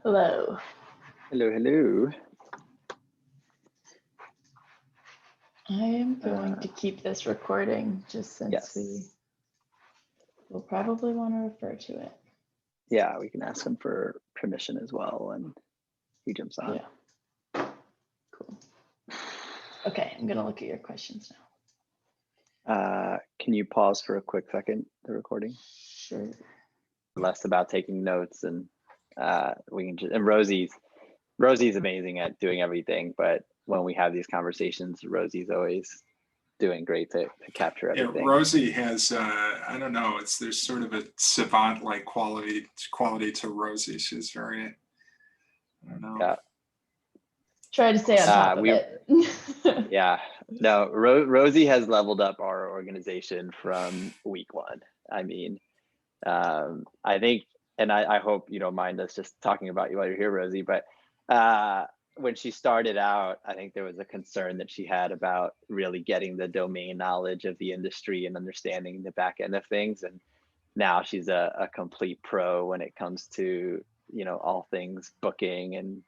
Hello. Hello, hello. I am going to keep this recording just since Yes. we will probably want to refer to it. Yeah, we can ask him for permission as well when he jumps on. Yeah. Cool. Okay, I'm going to look at your questions now. Can you pause for a quick second, the recording? Sure. Less about taking notes, and we can just, and Rosie's amazing at doing everything, but when we have these conversations, Rosie's always doing great to capture everything. Yeah, Rosie has, I don't know, there's sort of a savant-like quality to Rosie. She's very, I don't know. Yeah. Try to stay on top of it. Yeah, no, Rosie has leveled up our organization from week one. I mean, I think, and I hope you don't mind us just talking about you while you're here, Rosie, but when she started out, I think there was a concern that she had about really getting the domain knowledge of the industry and understanding the back end of things. And now she's a complete pro when it comes to, all things booking. And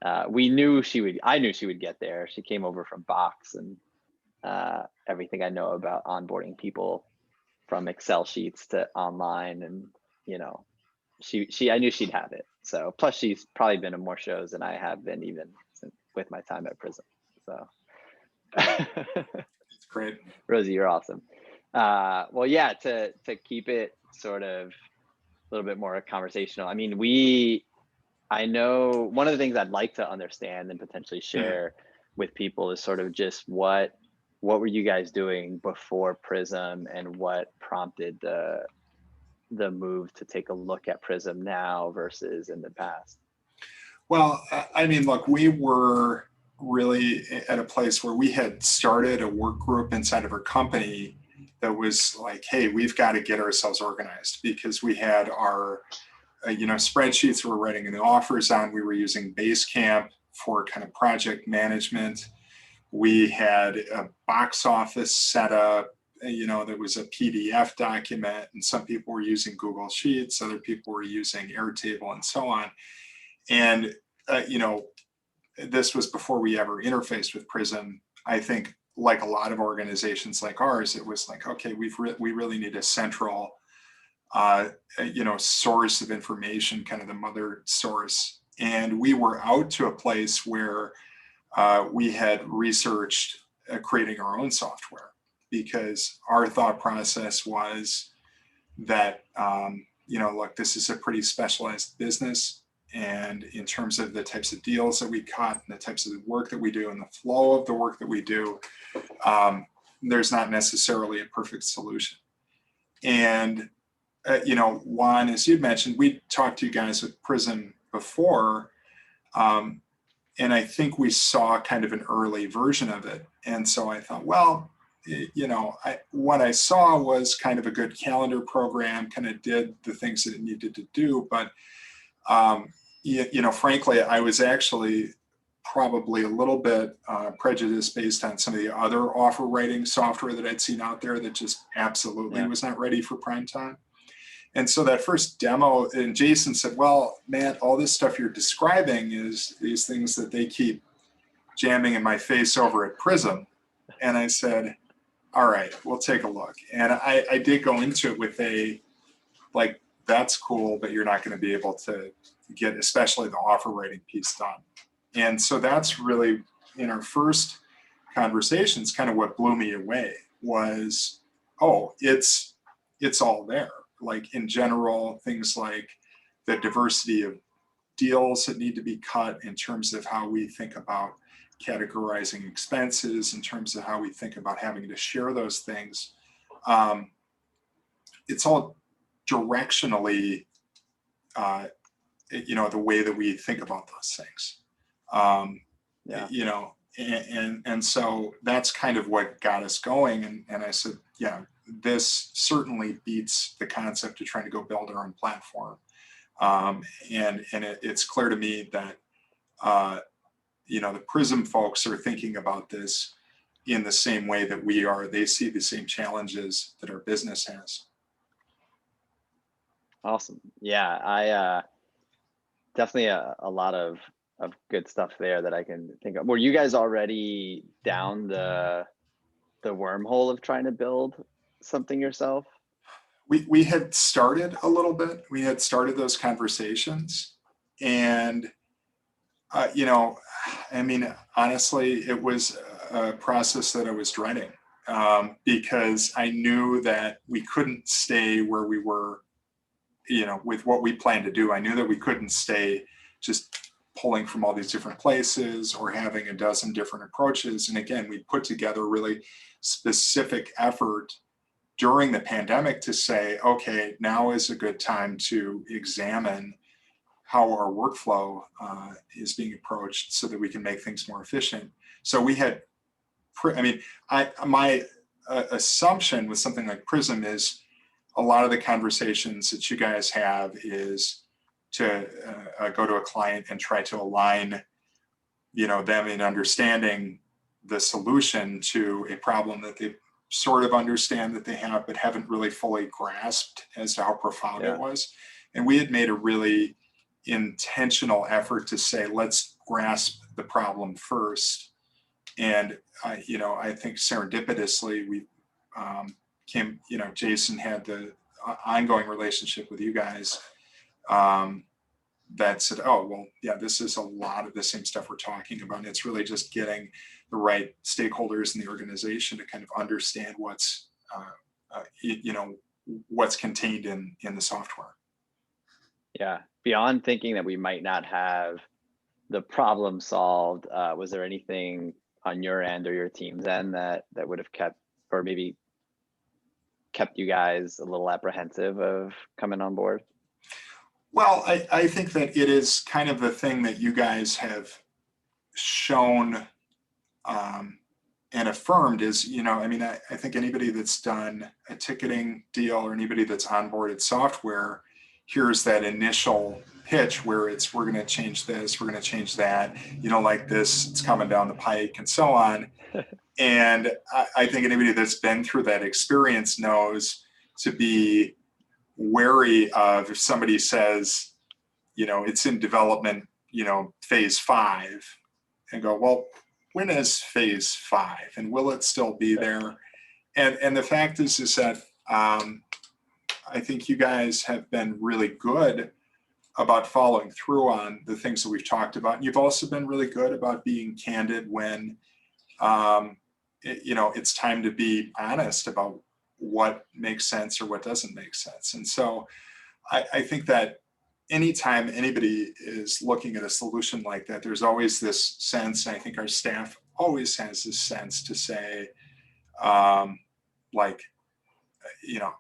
I knew she would get there. She came over from Box, and everything I know about onboarding people from Excel sheets to online, and, I knew she'd have it. So plus she's probably been in more shows than I have been, even with my time at Prism. So That's great. Rosie, you're awesome. Well, yeah, to keep it sort of a little bit more conversational. I mean, I know one of the things I'd like to understand and potentially share with people is sort of just what were you guys doing before Prism, and what prompted the move to take a look at Prism now versus in the past? Well, I mean, look, we were really at a place where we had started a work group inside of our company that was like, hey, we've got to get ourselves organized, because we had our, spreadsheets we were writing the offers on. We were using Basecamp for kind of project management. We had a box office set up. There was a PDF document, and some people were using Google Sheets, other people were using Airtable, and so on. And, this was before we ever interfaced with Prism. I think, like a lot of organizations like ours, it was like, okay, we really need a central, source of information, kind of the mother source. And we were out to a place where we had researched creating our own software, because our thought process was that, look, this is a pretty specialized business. And in terms of the types of deals that we cut and the types of work that we do and the flow of the work that we do, there's not necessarily a perfect solution. And, Juan, as you'd mentioned, we talked to you guys with Prism before. And I think we saw kind of an early version of it. And so I thought, well, what I saw was kind of a good calendar program, kind of did the things that it needed to do. But, frankly, I was actually probably a little bit prejudiced based on some of the other offer writing software that I'd seen out there that just absolutely was not ready for prime time. And so that first demo, and Jason said, well, Matt, all this stuff you're describing is these things that they keep jamming in my face over at Prism. And I said, all right, we'll take a look. And I did go into it with like, that's cool, but you're not going to be able to get especially the offer writing piece done. And so that's really, in our first conversations, kind of what blew me away was, oh, it's all there. Like, in general, things like the diversity of deals that need to be cut in terms of how we think about categorizing expenses, in terms of how we think about having to share those things. It's all directionally, the way that we think about those things. And so that's kind of what got us going. And I said, yeah, this certainly beats the concept of trying to go build our own platform. And it's clear to me that, the Prism folks are thinking about this in the same way that we are. They see the same challenges that our business has. Awesome. Yeah, definitely a lot of good stuff there that I can think of. Were you guys already down the wormhole of trying to build something yourself? We had started a little bit. We had started those conversations, and you know, I mean, honestly, it was a process that I was dreading, because I knew that we couldn't stay where we were, you know, with what we planned to do. I knew that we couldn't stay just pulling from all these different places or having a dozen different approaches. And again, we put together really specific effort during the pandemic to say, okay, now is a good time to examine how our workflow is being approached so that we can make things more efficient. So we had, my assumption with something like Prism is a lot of the conversations that you guys have is to go to a client and try to align, you know, them in understanding the solution to a problem that they sort of understand that they have, but haven't really fully grasped as to how profound it was. And we had made a really intentional effort to say, let's grasp the problem first. And, you know, I think serendipitously we came, you know, Jason had the ongoing relationship with you guys that said, oh, well, yeah, this is a lot of the same stuff we're talking about. And it's really just getting the right stakeholders in the organization to kind of understand what's, you know, what's contained in the software. Yeah, beyond thinking that we might not have the problem solved, was there anything on your end or your team's end that would have kept, or maybe kept you guys a little apprehensive of coming on board? Well, I think that it is kind of the thing that you guys have shown and affirmed is, you know, I mean, I think anybody that's done a ticketing deal or anybody that's onboarded software hears that initial pitch where it's, we're going to change this, we're going to change that, you know, like this, it's coming down the pike and so on. And I think anybody that's been through that experience knows to be wary of if somebody says, you know, it's in development, you know, phase 5, and go, well, when is phase 5 and will it still be there? And the fact is that I think you guys have been really good about following through on the things that we've talked about. And you've also been really good about being candid when, you know, it's time to be honest about what makes sense or what doesn't make sense. And so I think that anytime anybody is looking at a solution like that, there's always this sense, and I think our staff always has this sense to say, like, you know,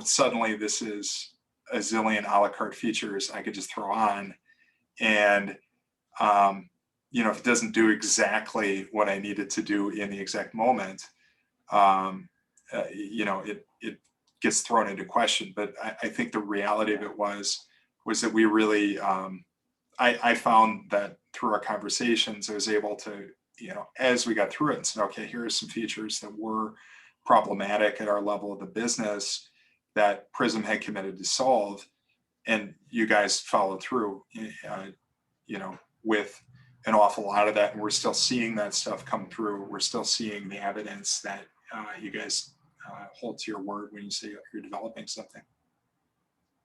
suddenly this is a zillion a la carte features I could just throw on. And, you know, if it doesn't do exactly what I needed to do in the exact moment, you know, it gets thrown into question. But I think the reality of it was that we really, I found that through our conversations, I was able to, you know, as we got through it and said, okay, here are some features that were problematic at our level of the business that Prism had committed to solve. And you guys followed through, you know, with an awful lot of that. And we're still seeing that stuff come through. We're still seeing the evidence that you guys hold to your word when you say you're developing something.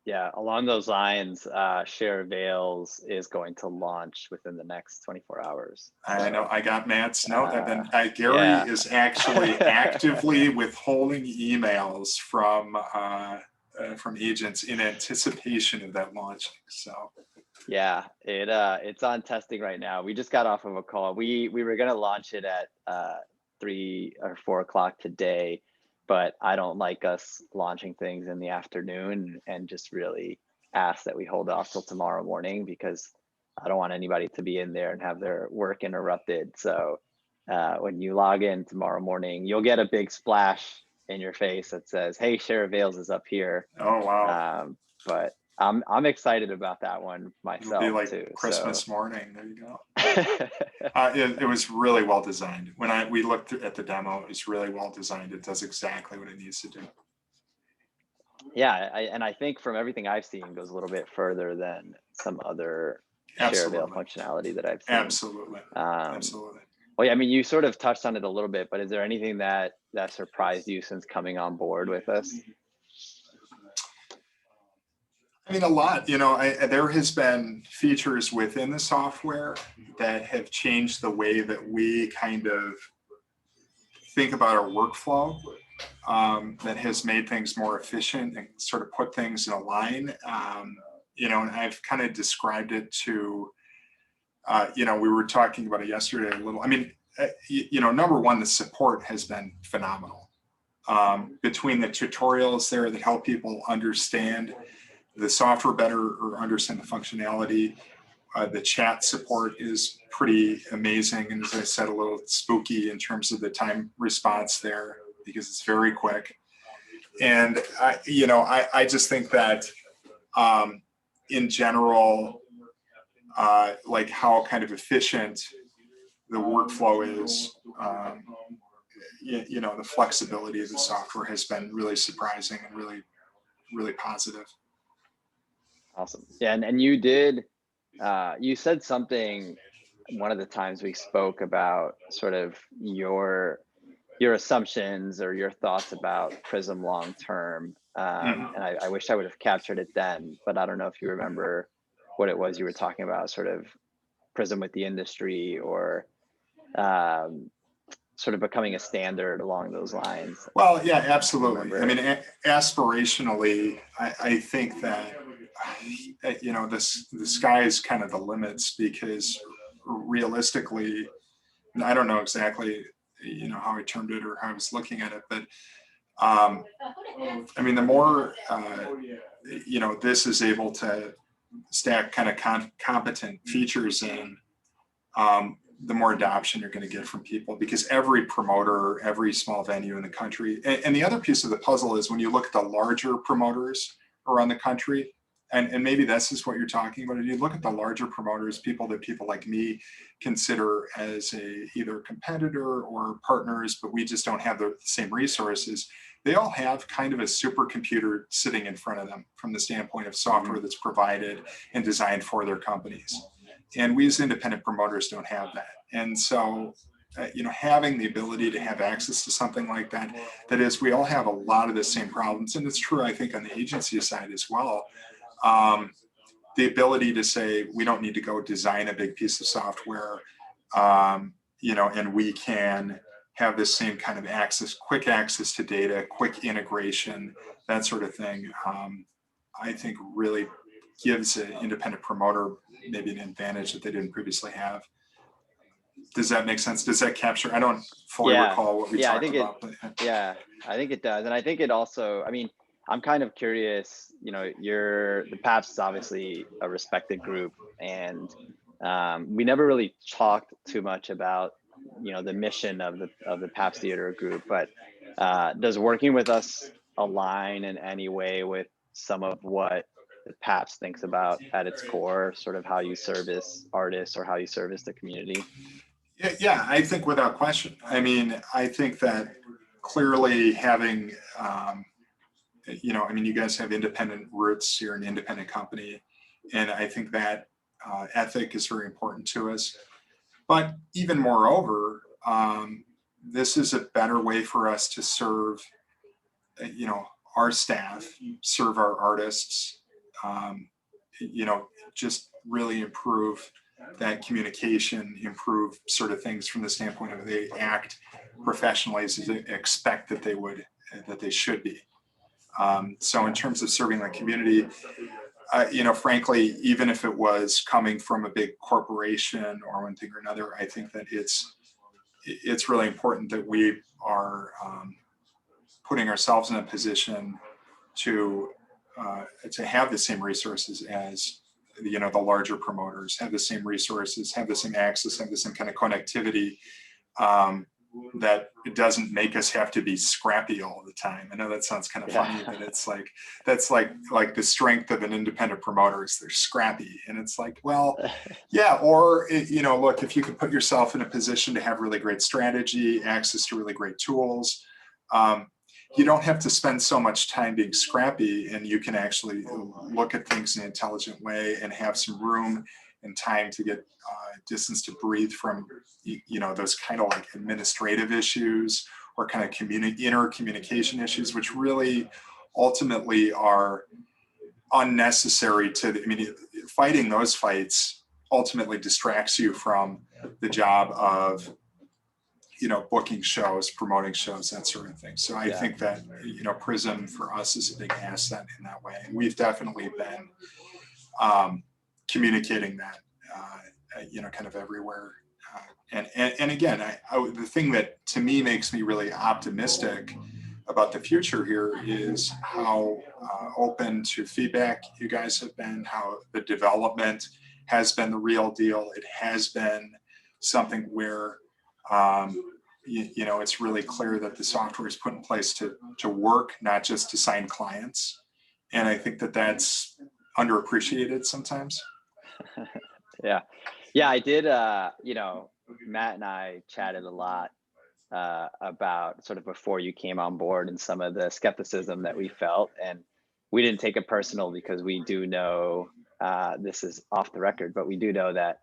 Yeah, along those lines, Share Avails is going to launch within the next 24 hours. I know, I got Matt's note, and then Gary is actually actively withholding emails from agents in anticipation of that launching. So yeah, it's on testing right now. We just got off of a call. We were going to launch it at 3 or 4 o'clock today, but I don't like us launching things in the afternoon, and just really ask that we hold off till tomorrow morning, because I don't want anybody to be in there and have their work interrupted. So when you log in tomorrow morning, you'll get a big splash in your face that says, hey, Share Avails is up here. Oh, wow. But I'm excited about that one myself. It'll be like too. Christmas morning. There you go. It was really well designed. When we looked at the demo, it's really well designed. It does exactly what it needs to do. Yeah, and I think from everything I've seen, goes a little bit further than some other share avail Absolutely. functionality that I've seen. Absolutely. Absolutely. Well, yeah, I mean, you sort of touched on it a little bit, but is there anything that surprised you since coming on board with us? I mean, a lot. There has been features within the software that have changed the way that we kind of think about our workflow. That has made things more efficient and sort of put things in a line. And I've kind of described it to, we were talking about it yesterday a little. I mean, number one, the support has been phenomenal. Between the tutorials there that help people understand the software better or understand the functionality, the chat support is pretty amazing. And as I said, a little spooky in terms of the time response there, because it's very quick. And I just think that in general, like how kind of efficient the workflow is, the flexibility of the software has been really surprising and really, really positive. Awesome. Yeah, and you did, you said something one of the times we spoke about sort of your assumptions or your thoughts about Prism long term. And I wish I would have captured it then, but I don't know if you remember what it was you were talking about, sort of Prism with the industry, or sort of becoming a standard along those lines. Well, yeah, absolutely. I mean, aspirationally, I think that, the sky is kind of the limits, because realistically, I don't know exactly, how I termed it or how I was looking at it, but I mean, the more, this is able to stack kind of competent features in, the more adoption you're going to get from people, because every promoter, every small venue in the country, and the other piece of the puzzle is when you look at the larger promoters around the country, and maybe this is what you're talking about, if you look at the larger promoters, people like me consider as either competitor or partners, but we just don't have the same resources. They all have kind of a supercomputer sitting in front of them from the standpoint of software that's provided and designed for their companies. And we as independent promoters don't have that. And so, having the ability to have access to something like that, that is, we all have a lot of the same problems. And it's true, I think, on the agency side as well. The ability to say, we don't need to go design a big piece of software, and we can have this same kind of quick access to data, quick integration, that sort of thing, I think really gives an independent promoter maybe an advantage that they didn't previously have. Does that make sense? Does that capture? I don't fully recall what we talked about. Yeah, I think it does. And I think it also, I mean, I'm kind of curious, the Pabst is obviously a respected group, and we never really talked too much about, the mission of the Pabst Theater Group, but does working with us align in any way with some of what the Pabst thinks about at its core, sort of how you service artists or how you service the community? Yeah, I think without question. I mean, I think that clearly having, you guys have independent roots. You're an independent company. And I think that ethic is very important to us. But even moreover, this is a better way for us to serve, our staff, serve our artists, just really improve that communication, improve sort of things from the standpoint of they act professionally as they expect that they should be. So in terms of serving the community, frankly, even if it was coming from a big corporation or one thing or another, I think that it's really important that we are putting ourselves in a position to have the same resources as the larger promoters, have the same resources, have the same access, have the same kind of connectivity, that it doesn't make us have to be scrappy all the time. I know that sounds kind of funny, but it's like, that's like the strength of an independent promoter is they're scrappy. And it's like, well, yeah. Or, look, if you could put yourself in a position to have really great strategy, access to really great tools, you don't have to spend so much time being scrappy, and you can actually look at things in an intelligent way and have some room and time to get distance to breathe from, those kind of like administrative issues or kind of inner communication issues, which really ultimately are unnecessary fighting those fights ultimately distracts you from the job of, booking shows, promoting shows, that sort of thing. So I think that, Prism for us is a big asset in that way. And we've definitely been communicating that, kind of everywhere. And again, the thing that to me makes me really optimistic about the future here is how open to feedback you guys have been, how the development has been the real deal. It has been something where, it's really clear that the software is put in place to work, not just to sign clients. And I think that that's underappreciated sometimes. Yeah, I did. Matt and I chatted a lot about sort of before you came on board and some of the skepticism that we felt, and we didn't take it personal because we do know, this is off the record, but we do know that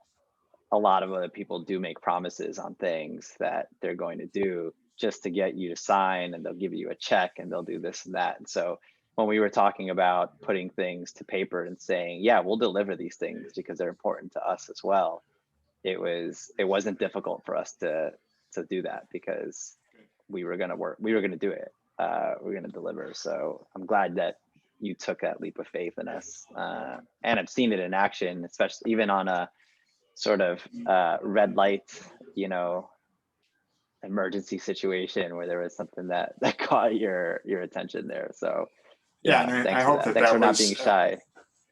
a lot of other people do make promises on things that they're going to do just to get you to sign, and they'll give you a check and they'll do this and that. And so when we were talking about putting things to paper and saying, yeah, we'll deliver these things because they're important to us as well, it wasn't difficult for us to do that because we were going to do it. We're going to deliver. So I'm glad that you took that leap of faith in us. And I've seen it in action, especially even on a sort of red light, emergency situation where there was something that caught your attention there. So yeah, and I hope that thanks for not was, being shy.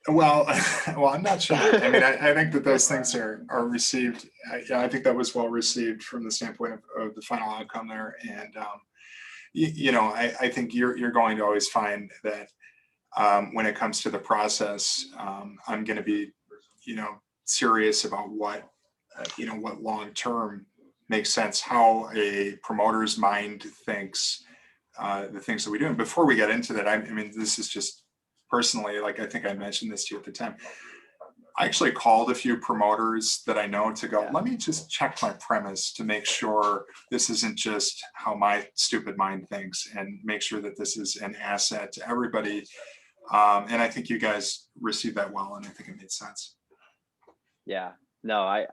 Well, I'm not sure. I mean, I think that those things are received. I think that was well received from the standpoint of the final outcome there. And, I think you're going to always find that when it comes to the process, I'm going to be, serious about what long-term makes sense, how a promoter's mind thinks, the things that we do. And before we get into that, I mean, this is just personally, like I think I mentioned this to you at the time, I actually called a few promoters that I know to go, let me just check my premise to make sure this isn't just how my stupid mind thinks, and make sure that this is an asset to everybody. And I think you guys received that well, and I think it made sense. Yeah, no,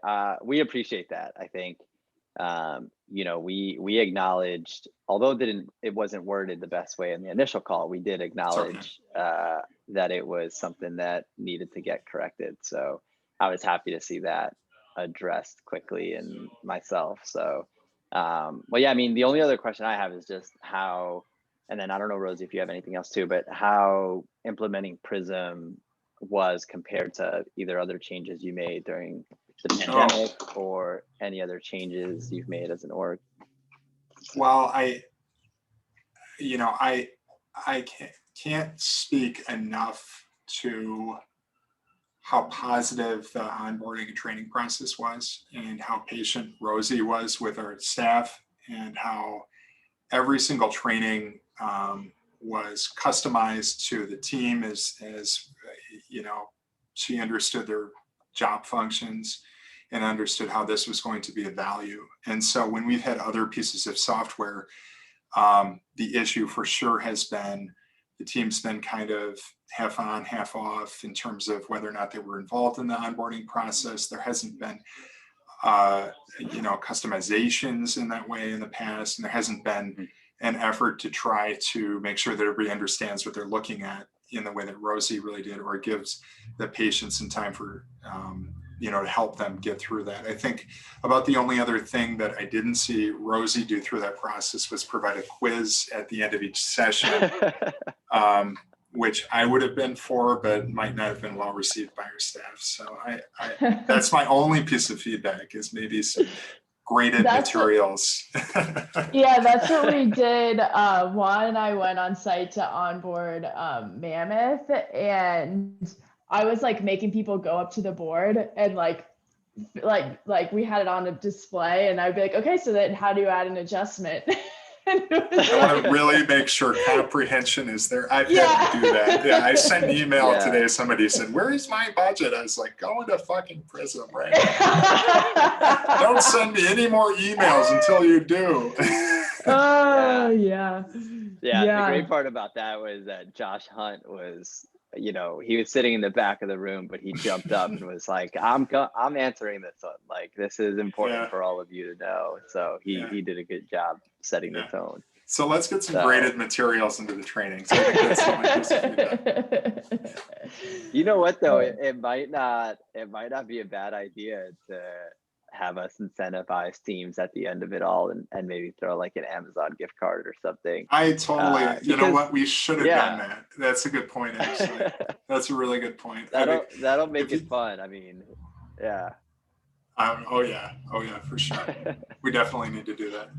we appreciate that. I think, we acknowledged, although it wasn't worded the best way in the initial call, we did acknowledge that it was something that needed to get corrected. So I was happy to see that addressed quickly in myself. So, well, yeah, I mean, the only other question I have is just how, and then I don't know, Rosie, if you have anything else too, but how implementing Prism was compared to either other changes you made during the pandemic or any other changes you've made as an org. Well, I can't speak enough to how positive the onboarding and training process was, and how patient Rosie was with our staff, and how every single training was customized to the team as she understood their job functions and understood how this was going to be a value. And so when we've had other pieces of software, the issue for sure has been the team's been kind of half on, half off in terms of whether or not they were involved in the onboarding process. There hasn't been customizations in that way in the past, and there hasn't been an effort to try to make sure that everybody understands what they're looking at in the way that Rosie really did, or gives the patients some time for to help them get through that. I think about the only other thing that I didn't see Rosie do through that process was provide a quiz at the end of each session, which I would have been for, but might not have been well received by her staff. So I that's my only piece of feedback, is maybe some graded materials. Yeah, that's what we did. Juan and I went on site to onboard Mammoth, and I was like making people go up to the board and like we had it on a display, and I'd be like, okay, so then how do you add an adjustment? I want to really make sure comprehension is there. I've Yeah. had to do that. Yeah, I sent an email Yeah. today. Somebody said, "Where is my budget?" I was like, "Go into fucking Prism right now. Don't send me any more emails until you do." Oh yeah. Yeah, the great part about that was that Josh Hunt was, he was sitting in the back of the room, but he jumped up and was like, I'm answering this one. Like, this is important Yeah. for all of you to know. So he did a good job setting the tone. So let's get some graded materials into the training. So I think that's something just to You know what though? It might not be a bad idea to have us incentivize teams at the end of it all, and maybe throw like an Amazon gift card or something. I totally, you know because- what, we should have done that. That's a good point, actually. That's a really good point. That'll make it fun. I mean, yeah. Oh yeah, for sure. We definitely need to do that.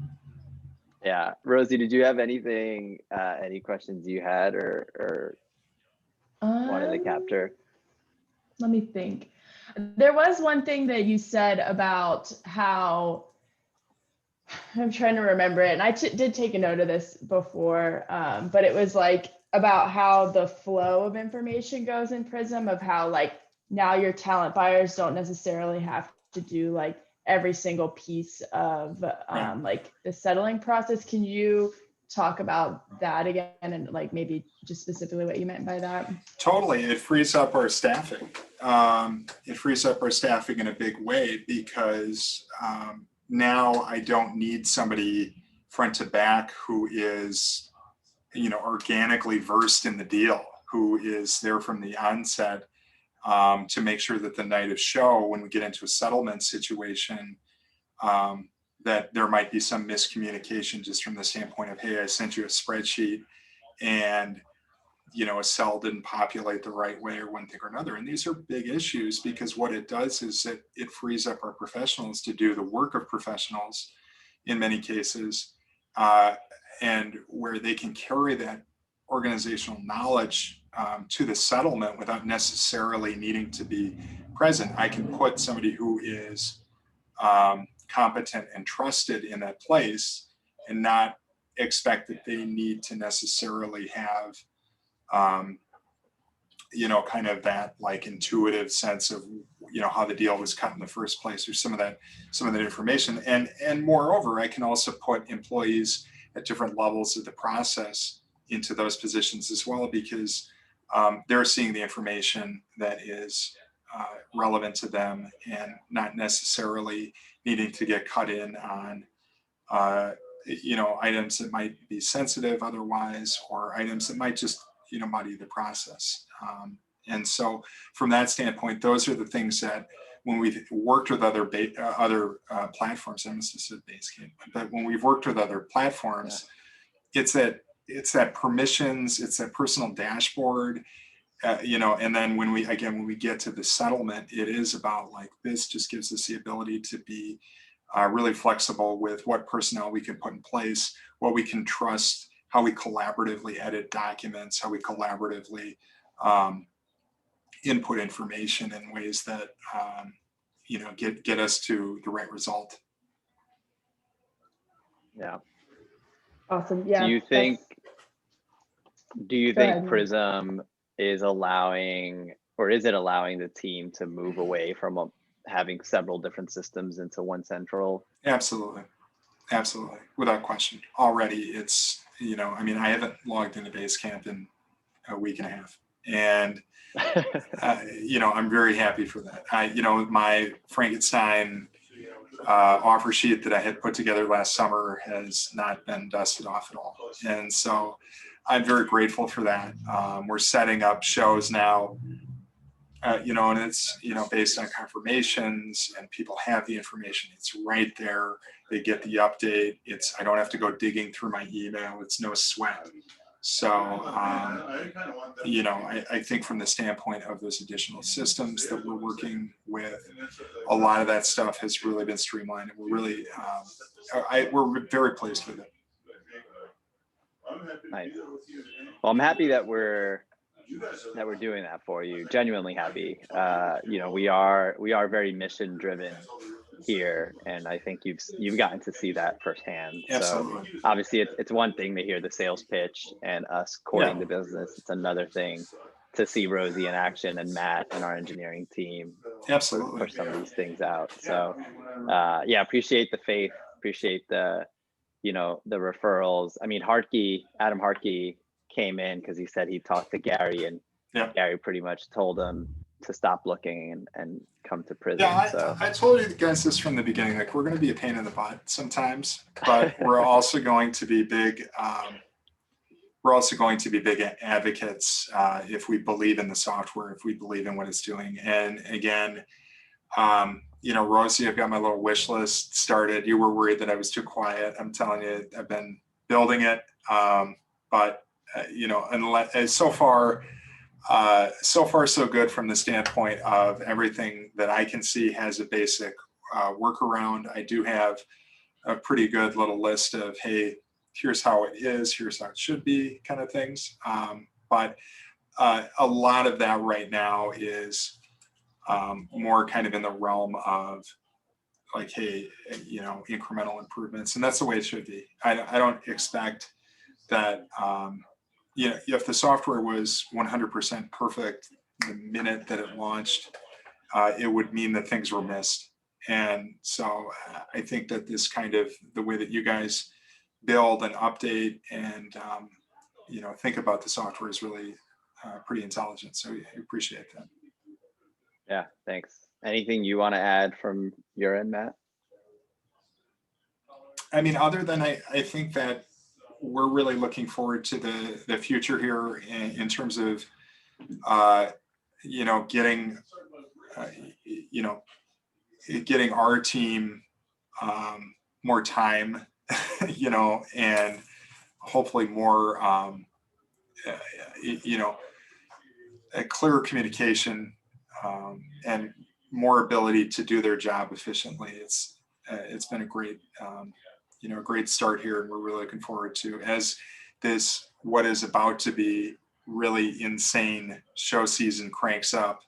Yeah, Rosie, did you have anything, any questions you had or wanted to capture? Let me think. There was one thing that you said about how, I'm trying to remember it, and I did take a note of this before, but it was like about how the flow of information goes in Prism, of how like now your talent buyers don't necessarily have to do like every single piece of like the settling process. Can you talk about that again, and like maybe just specifically what you meant by that? Totally, it frees up our staffing. It frees up our staffing in a big way, because now I don't need somebody front to back who is, organically versed in the deal, who is there from the onset, to make sure that the night of show, when we get into a settlement situation, that there might be some miscommunication just from the standpoint of, hey, I sent you a spreadsheet and a cell didn't populate the right way, or one thing or another. And these are big issues, because what it does is it frees up our professionals to do the work of professionals in many cases, and where they can carry that organizational knowledge to the settlement without necessarily needing to be present. I can put somebody who is competent and trusted in that place, and not expect that they need to necessarily have kind of that like intuitive sense of how the deal was cut in the first place, or some of that information. And moreover, I can also put employees at different levels of the process into those positions as well, because they're seeing the information that is relevant to them, and not necessarily needing to get cut in on items that might be sensitive otherwise, or items that might just muddy the process. And so from that standpoint, those are the things that when we've worked with other platforms, I must have said Basecamp, but when we've worked with other platforms, it's that permissions, it's that personal dashboard, and then when we get to the settlement, it is about like, this just gives us the ability to be really flexible with what personnel we can put in place, what we can trust, how we collaboratively edit documents, how we collaboratively input information in ways that get us to the right result. Yeah. Awesome. Yeah. Do you think ahead. Prism is allowing, or is it allowing the team to move away from having several different systems into one central? Absolutely, without question. Already, it's I haven't logged into Basecamp in a week and a half, and I'm very happy for that. My Frankenstein offer sheet that I had put together last summer has not been dusted off at all, and so I'm very grateful for that. We're setting up shows now, and it's based on confirmations, and people have the information. It's right there. They get the update. I don't have to go digging through my email. It's no sweat. So, I think from the standpoint of those additional systems that we're working with, a lot of that stuff has really been streamlined, and we're really, we're very pleased with it. Nice. Well, I'm happy that we're doing that for you. Genuinely happy. We are very mission driven here, and I think you've gotten to see that firsthand. Absolutely. So obviously it's one thing to hear the sales pitch and us courting the business. It's another thing to see Rosie in action and Matt and our engineering team Absolutely push some of these things out. So appreciate the faith, appreciate the the referrals. I mean, Adam Hartke came in because he said he talked to Gary, and Gary pretty much told him to stop looking and come to Prism. Yeah, I told you guys this from the beginning. Like, we're going to be a pain in the butt sometimes, but we're also going to be big. We're also going to be big advocates if we believe in the software, if we believe in what it's doing. And again, Rosie, I've got my little wish list started. You were worried that I was too quiet. I'm telling you, I've been building it. Unless so far so good from the standpoint of everything that I can see has a basic workaround. I do have a pretty good little list of, hey, here's how it is, here's how it should be kind of things. But a lot of that right now is more kind of in the realm of like, hey, incremental improvements. And that's the way it should be. I don't expect that, if the software was 100% perfect the minute that it launched, it would mean that things were missed. And so I think that this kind of the way that you guys build and update and, think about the software is really pretty intelligent. So I appreciate that. Yeah, thanks. Anything you want to add from your end, Matt? I mean, other than I think that we're really looking forward to the future here in terms of, getting our team more time, and hopefully more, a clearer communication and more ability to do their job efficiently. It's been a great, great start here, and we're really looking forward to as what is about to be really insane show season cranks up.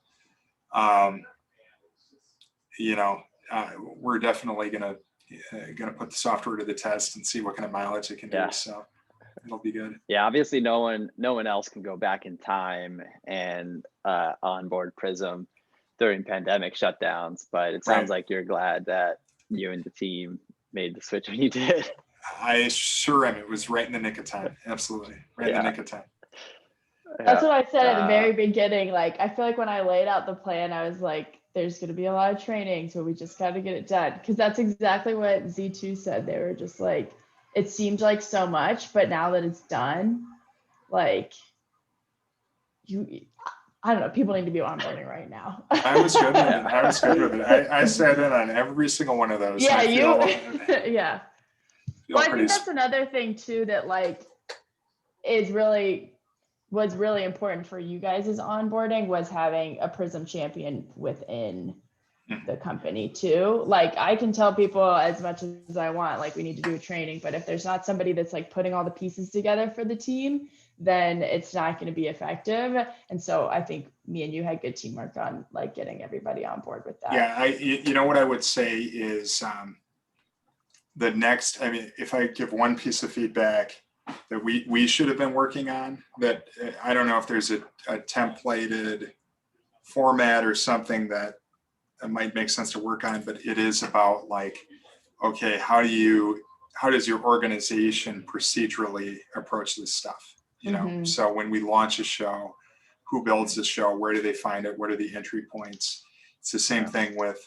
We're definitely gonna put the software to the test and see what kind of mileage it can do. So it'll be good. Yeah, obviously no one else can go back in time and onboard Prism during pandemic shutdowns, but it sounds like you're glad that you and the team made the switch when you did. I sure am. It was right in the nick of time. Absolutely. Right in the nick of time. That's what I said at the very beginning. Like, I feel like when I laid out the plan, I was like, there's going to be a lot of training, so we just got to get it done. Because that's exactly what Z2 said. They were just like, it seemed like so much, but now that it's done, like, I don't know, people need to be onboarding right now. I was good with it. I was good with it. I sat in on every single one of those. Yeah, yeah. Well, I think that's another thing too that like was really important for you guys' onboarding was having a Prism champion within the company too. Like, I can tell people as much as I want, like, we need to do a training, but if there's not somebody that's like putting all the pieces together for the team, then it's not going to be effective. And so I think me and you had good teamwork on like getting everybody on board with that. Yeah, what I would say is if I give one piece of feedback that we should have been working on, that I don't know if there's a templated format or something that might make sense to work on, but it is about like, okay, how does your organization procedurally approach this stuff? So when we launch a show, who builds the show? Where do they find it? What are the entry points? It's the same thing with,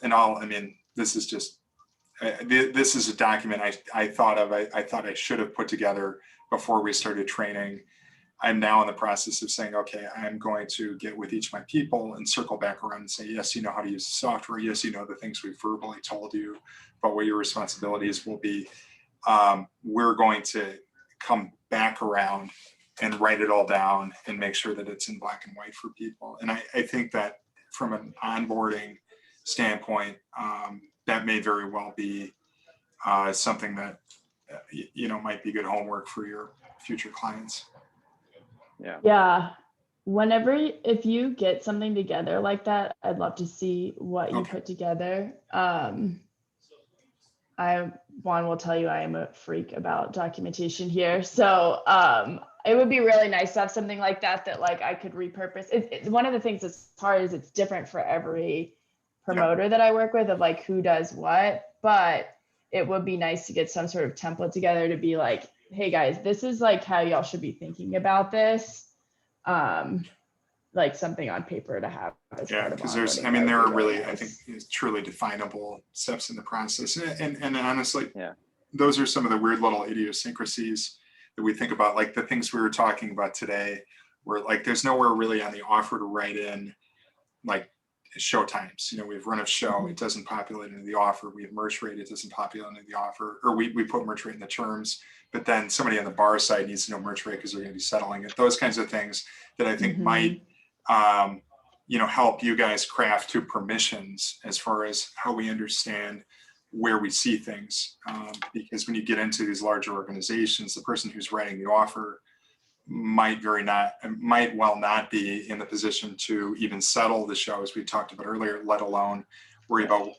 this is just, this is a document I thought I should have put together before we started training. I'm now in the process of saying, okay, I'm going to get with each of my people and circle back around and say, yes, you know how to use the software. Yes, you know the things we've verbally told you about what your responsibilities will be. We're going to come back around and write it all down and make sure that it's in black and white for people. And I think that from an onboarding standpoint, that may very well be something that, might be good homework for your future clients. Yeah. If you get something together like that, I'd love to see what you put together. Juan will tell you I am a freak about documentation here. So it would be really nice to have something like that like I could repurpose. One of the things that's hard is it's different for every promoter that I work with of like who does what, but it would be nice to get some sort of template together to be like, hey guys, this is like how y'all should be thinking about this. Like something on paper to have as part of because onboarding. there are really, nice. I think, truly definable steps in the process. And honestly, Yeah. those are some of the weird little idiosyncrasies that we think about, like the things we were talking about today, where like there's nowhere really on the offer to write in like show times. We have run of show, it doesn't populate into the offer. We have merch rate, it doesn't populate into the offer, or we put merch rate in the terms, but then somebody on the bar side needs to know merch rate because they're going to be settling it. Those kinds of things that I think might help you guys craft to permissions as far as how we understand where we see things. Because when you get into these larger organizations, the person who's writing the offer might well not be in the position to even settle the show, as we talked about earlier, let alone worry about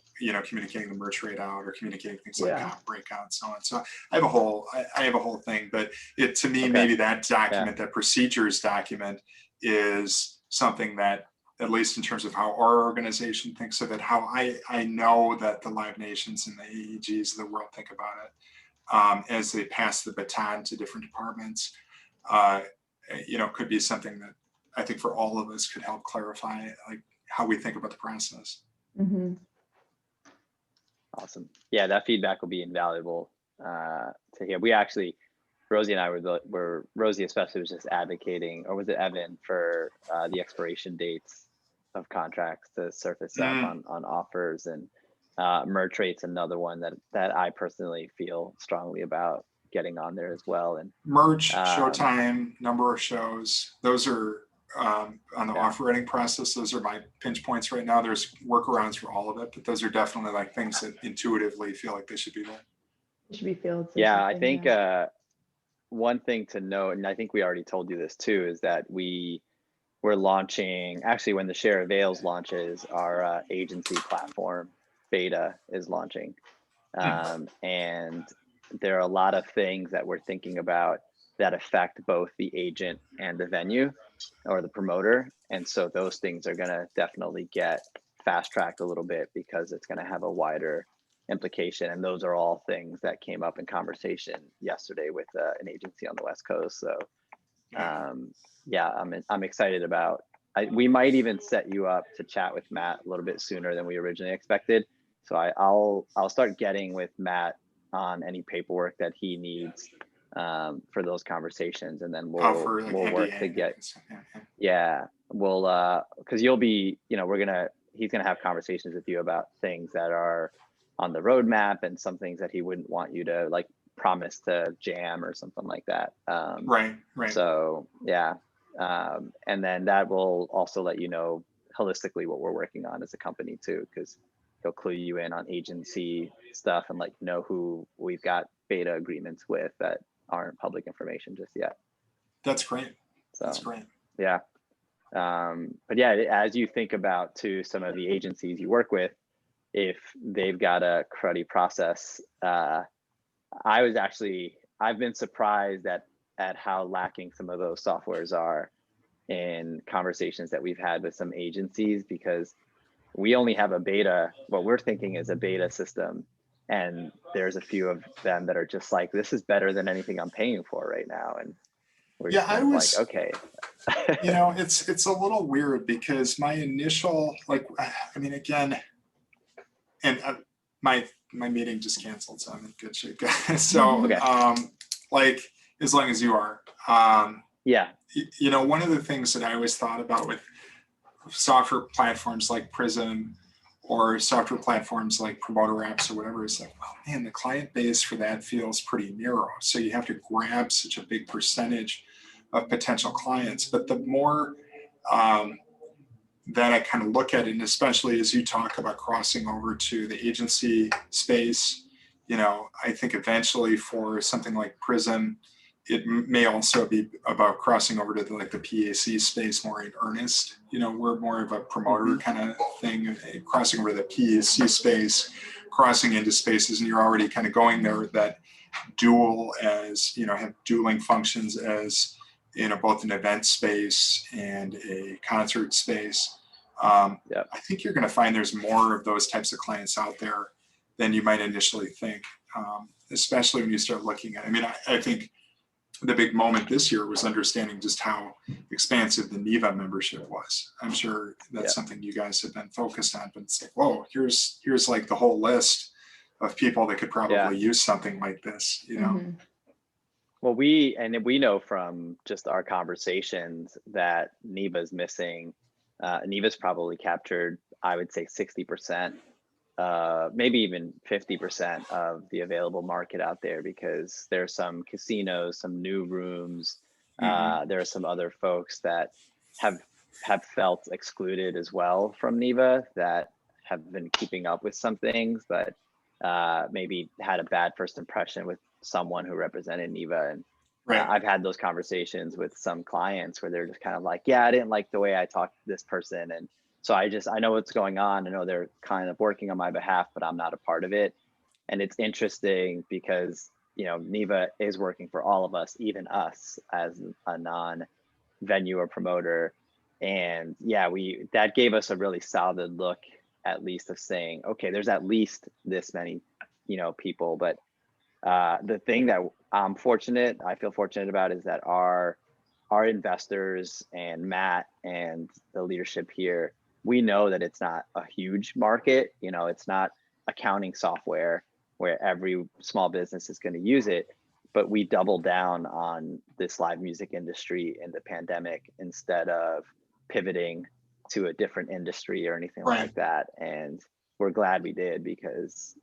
communicating the merch rate out or communicating things like comp breakout and so on. So I have a whole thing, but it to me maybe that document, that procedures document, is something that, at least in terms of how our organization thinks of it, how I know that the Live Nations and the AEGs of the world think about it as they pass the baton to different departments, could be something that I think for all of us could help clarify like how we think about the process. Mm-hmm. Awesome. Yeah, that feedback will be invaluable to hear. We actually, Rosie and I were Rosie especially was just advocating, or was it Evan, for the expiration dates of contracts to surface up on offers, and merch rate's another one that I personally feel strongly about getting on there as well. And merch, showtime, number of shows, those are on the offer writing process. Those are my pinch points right now. There's workarounds for all of it, but those are definitely like things that intuitively feel like they should be there. It should be fields. Yeah, I think one thing to note, and I think we already told you this too, is that we're launching, actually when the Share Avails launches, our agency platform beta is launching. And there are a lot of things that we're thinking about that affect both the agent and the venue or the promoter. And so those things are going to definitely get fast tracked a little bit because it's going to have a wider implication. And those are all things that came up in conversation yesterday with an agency on the West Coast. So I'm excited about, we might even set you up to chat with Matt a little bit sooner than we originally expected. So I'll start getting with Matt on any paperwork that he needs for those conversations, and then we'll work to get because you'll be, he's gonna have conversations with you about things that are on the roadmap and some things that he wouldn't want you to like promise to jam or something like that. Right. So and then that will also let you know holistically what we're working on as a company too, because he'll clue you in on agency stuff and know who we've got beta agreements with that aren't public information just yet. That's great. So, that's great. Yeah. But yeah, as you think about to some of the agencies you work with, if they've got a cruddy process, I've been surprised at how lacking some of those softwares are in conversations that we've had with some agencies, because we only have a beta, what we're thinking is a beta system. And there's a few of them that are just like, this is better than anything I'm paying for right now. And we're just okay. It's a little weird because my initial, again, and my meeting just canceled, so I'm in good shape, guys. So, okay. As long as you are, one of the things that I always thought about with software platforms like Prism or software platforms like Promoter Apps or whatever is like, oh man, the client base for that feels pretty narrow. So you have to grab such a big percentage of potential clients. But the more that I kind of look at it, and especially as you talk about crossing over to the agency space, I think eventually for something like Prism, it may also be about crossing over to the PAC space more in earnest. We're more of a promoter kind of thing, crossing over to the PAC space, crossing into spaces, and you're already kind of going there that dual as, have dueling functions as, both an event space and a concert space. I think you're going to find there's more of those types of clients out there than you might initially think, especially when you start looking at, I think the big moment this year was understanding just how expansive the NEVA membership was. I'm sure that's something you guys have been focused on, but it's like, whoa, here's like the whole list of people that could probably use something like this, Well, we know from just our conversations that NEVA's missing. NEVA's probably captured, I would say 60%, maybe even 50% of the available market out there, because there's some casinos, some new rooms. There are some other folks that have felt excluded as well from NEVA, that have been keeping up with some things, but maybe had a bad first impression with someone who represented NEVA. And I've had those conversations with some clients where they're just kind of like, yeah, I didn't like the way I talked to this person. And so I know what's going on. I know they're kind of working on my behalf, but I'm not a part of it. And it's interesting because, NEVA is working for all of us, even us as a non-venue or promoter. And that gave us a really solid look, at least, of saying, okay, there's at least this many, people. But the thing that I feel fortunate about is that our investors and Matt and the leadership here, we know that it's not a huge market. It's not accounting software where every small business is going to use it, but we doubled down on this live music industry in the pandemic instead of pivoting to a different industry or anything like that. And we're glad we did, because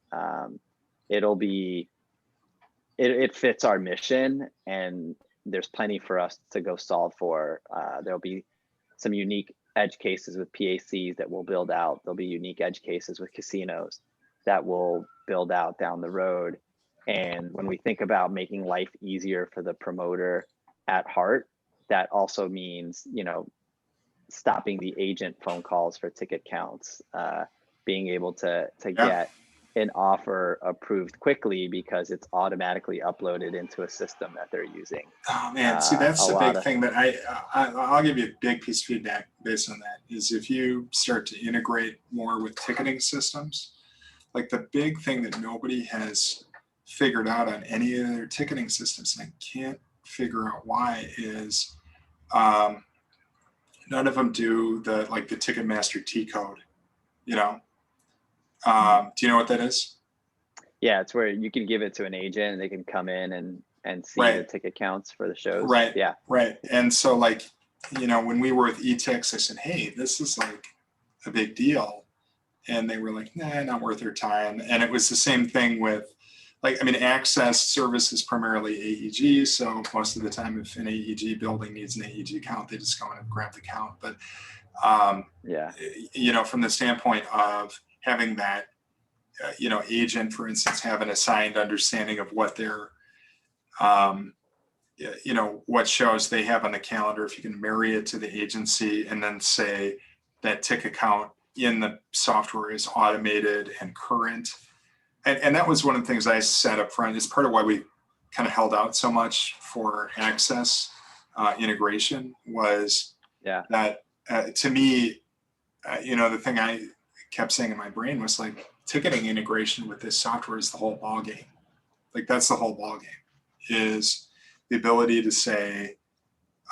it fits our mission, and there's plenty for us to go solve for. There'll be some unique edge cases with PACs that we'll build out. There'll be unique edge cases with casinos that we'll build out down the road. And when we think about making life easier for the promoter at heart, that also means, stopping the agent phone calls for ticket counts, being able to get an offer approved quickly because it's automatically uploaded into a system that they're using. Oh man, see, that's the big thing that I'll give you a big piece of feedback based on that, is if you start to integrate more with ticketing systems, like the big thing that nobody has figured out on any of their ticketing systems, and I can't figure out why, is none of them do the Ticketmaster T code, do you know what that is? Yeah, it's where you can give it to an agent and they can come in and see the ticket counts for the shows. Right. Yeah. Right. And so when we were with eTix, I said, hey, this is like a big deal. And they were like, nah, not worth their time. And it was the same thing with Access Service is primarily AEG. So most of the time, if an AEG building needs an AEG count, they just go in and grab the count. But, from the standpoint of having that, agent, for instance, have an assigned understanding of what their, what shows they have on the calendar, if you can marry it to the agency and then say that ticket count in the software is automated and current. And that was one of the things I said up front. It's part of why we kind of held out so much for Access integration was that to me, the thing I kept saying in my brain was like, ticketing integration with this software is the whole ballgame. Like that's the whole ballgame, is the ability to say,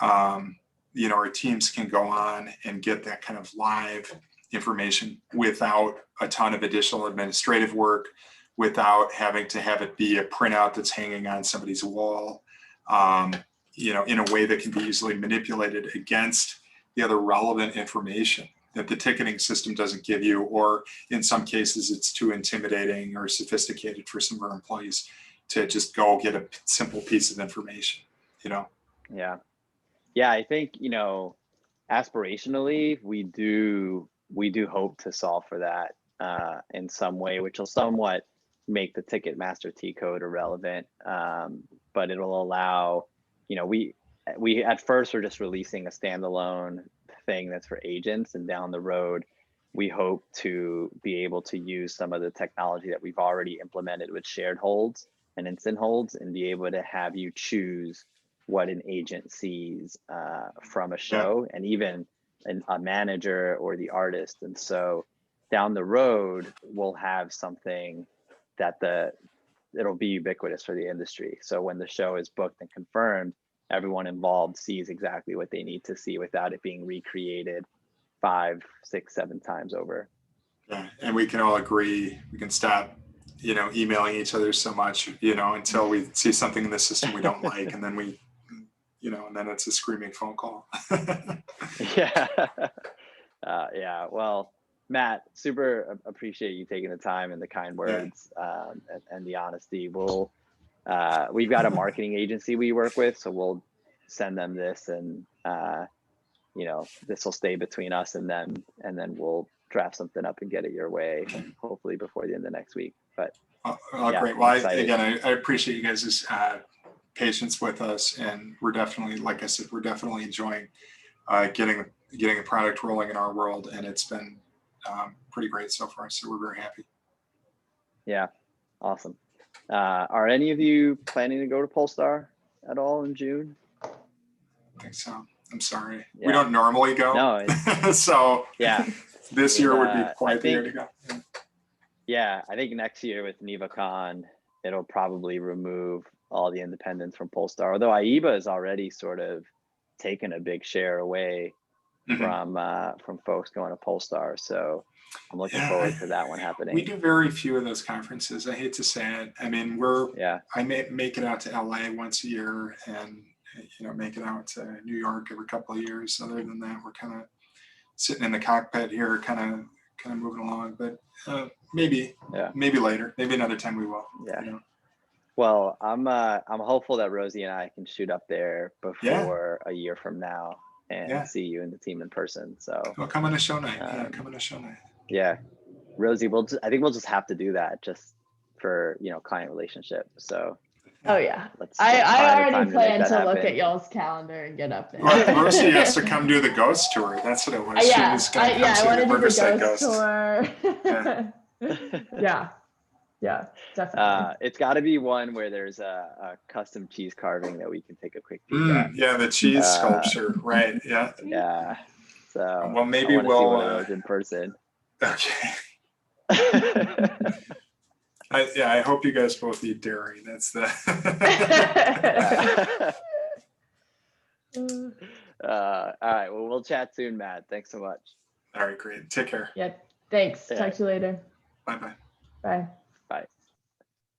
our teams can go on and get that kind of live information without a ton of additional administrative work, without having to have it be a printout that's hanging on somebody's wall, in a way that can be easily manipulated against the other relevant information that the ticketing system doesn't give you, or in some cases it's too intimidating or sophisticated for some of our employees to just go get a simple piece of information, Yeah, I think, aspirationally, we do hope to solve for that in some way, which will somewhat make the Ticketmaster T code irrelevant, but it'll allow we at first were just releasing a standalone thing that's for agents, and down the road, we hope to be able to use some of the technology that we've already implemented with shared holds and instant holds, and be able to have you choose what an agent sees from a show, and even a manager or the artist. And so down the road, we'll have something that it'll be ubiquitous for the industry. So when the show is booked and confirmed, everyone involved sees exactly what they need to see without it being recreated 5, 6, 7 times over. Yeah, and we can all agree, we can stop, emailing each other so much, until we see something in the system we don't like, and then and then it's a screaming phone call. Yeah. Yeah. Well, Matt, super appreciate you taking the time and the kind words, and the honesty. We've got a marketing agency we work with, so we'll send them this, and this will stay between us and them, and then we'll draft something up and get it your way, hopefully before the end of next week. But great. Well, I appreciate you guys' patience with us, and we're definitely, like I said, we're definitely enjoying getting a product rolling in our world, and it's been pretty great so far. So we're very happy. Yeah, awesome. Are any of you planning to go to Polestar at all in June? I think so. I'm sorry. Yeah. We don't normally go. No. So yeah, this year would be quite the year to go. Yeah, I think next year with NevaCon, it'll probably remove all the independents from Polestar. Although AIBA has already sort of taken a big share away from folks going to Polestar. So I'm looking forward to that one happening. We do very few of those conferences. I hate to say it. I mean, I make it out to LA once a year, and make it out to New York every couple of years. Other than that, we're kind of sitting in the cockpit here, kind of moving along. But maybe later, maybe another time we will. Yeah. Well, I'm hopeful that Rosie and I can shoot up there before a year from now and see you and the team in person. So come on a show night. Come on a show night. Yeah, Rosie, I think we'll just have to do that just for client relationship. So. Oh yeah, I already plan to look at y'all's calendar and get up there. Rosie has to come do the ghost tour. That's what it was. Yeah, I want to do the ghost tour. Yeah, definitely. It's got to be one where there's a custom cheese carving that we can take a quick peek at. Yeah, the cheese sculpture, right? Yeah. Yeah. So well, maybe we'll see one of those in person. Okay. I hope you guys both eat dairy. That's the. All right. Well, we'll chat soon, Matt. Thanks so much. All right, great. Take care. Yeah. Thanks. Talk to you later. Bye-bye. Bye.